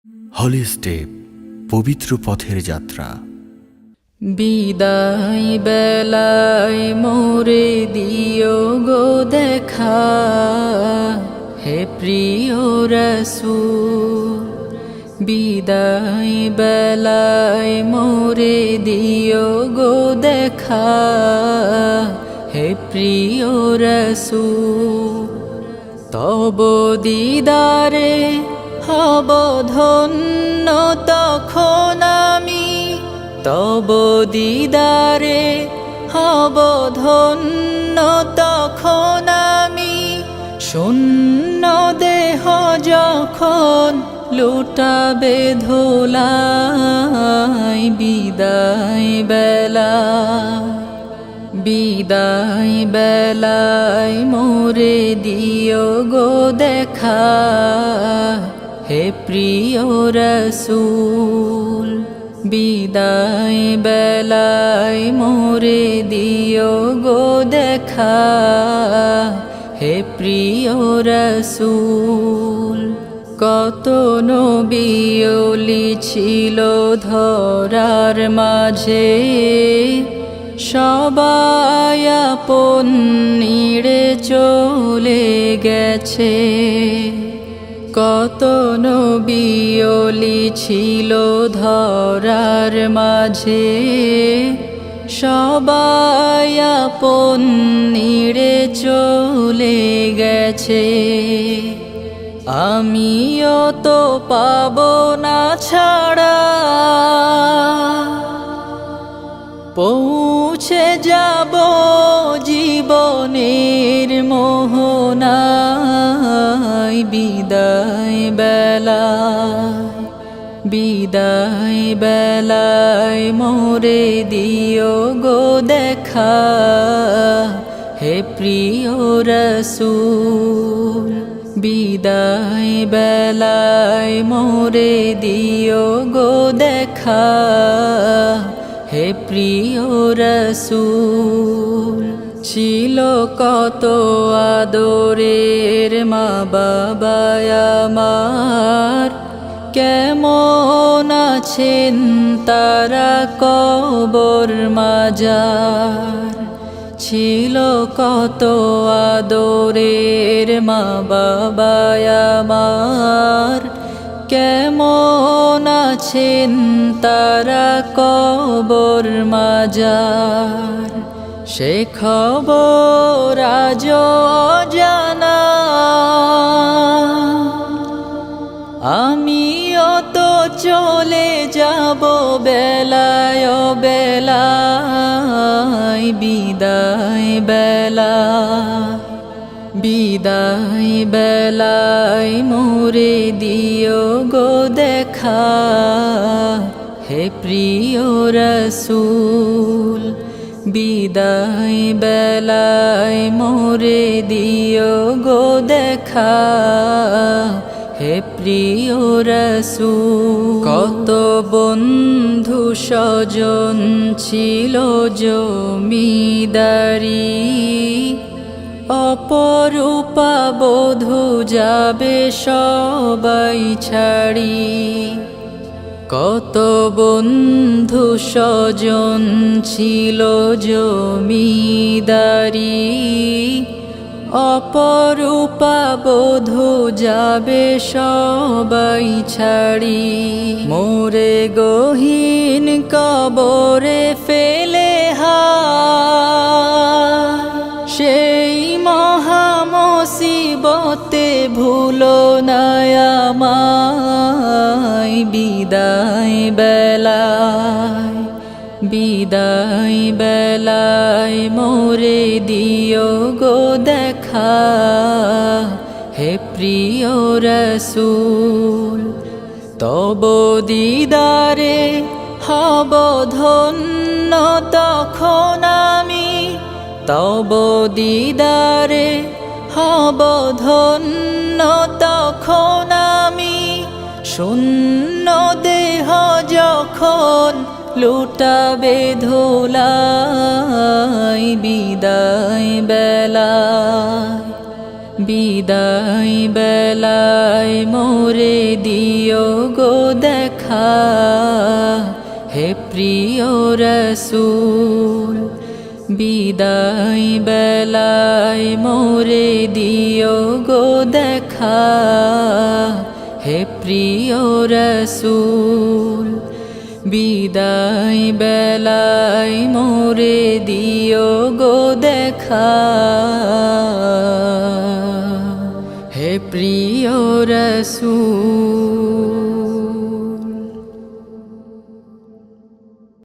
হলি step পবিত্র পথের যাত্রা। বিদায় বেলায় মোরে দিও গো দেখা, হে প্রিয় রাসূল। বিদায় বেলায় মোরে দিও গো দেখা, হে প্রিয় রাসূল। তব দিদারে হব ধন্য তখন আমি, তব দিদারে হব ধন্য তখন আমি। শূন্য দেহ যখন লুটাবে ধুলাই, বিদায় বেলা বিদায় বেলায় মোরে দিও গো দেখা, হে প্রিয় রাসূল। বিদায় বেলায় মোরে দিও গো দেখা, হে প্রিয় রাসূল। কত নবী ওলি ছিল ধরার মাঝে, সবাই আপন নিড়ে চলে গেছে। কত নবী ওলি ছিল ধরার মাঝে, সবাই আপন নিড়ে চলে গেছে। আমিও তো পাবো না ছাড়া, পৌঁছে যাব জীবনের মোহনায়। বিদায় বেলায় বিদায় বেলায় মোরে দিও গো দেখা, হে প্রিয় রাসূল। বিদায় বেলায় মোরে দিও গো দেখা, হে প্রিয় রাসূল। ছিল কত আদরের মা বাবা আমার, কেমন আছেন তারা কবর মাজার। ছিল কত আদরের মা বাবা আমার, কেমন আছেন তারা কবর মাজার। সে খবর আজ অজানা, আমিও তো চলে যাব বেলায় বেলায়। বিদায় বেলায় বিদায় বেলায় মোরে দিও গো দেখা, হে প্রিয় রাসূল। বিদায় বেলায় মোরে দিও গো দেখা, হে প্রিয় রাসূল। কত বন্ধু স্বজন ছিল জমিদারি, অপরূপা বধূ যাবে সবাই ছাড়ি। কত বন্ধু স্বজন ছিল জমিদারি, অপরূপা বধূ যাবে সবাই ছাড়ি। মোরে গহীন কবরে ফেলে সেই মহা মুসিবতে ভুলো না আমায়। বিদায় বেলায় বিদায় বেলায় মোরে দিও গো দেখা, হে প্রিয় রাসূল। তব দিদারে হব ধন্য তখন আমি, তব দিদারে হব ধন্য তখন আমি। শূন্য দেহ যখন লুটাবে ধুলাই, বিদায় বেলায় বিদায় বেলায় মোরে দিও গো দেখা হে প্রিয় রসূল বিদায় বেলায় মোরে দিও গো দেখা হে প্রিয় রসূল বিদায় বেলায় মোরে দিও গো দেখা হে প্রিয় রসূল।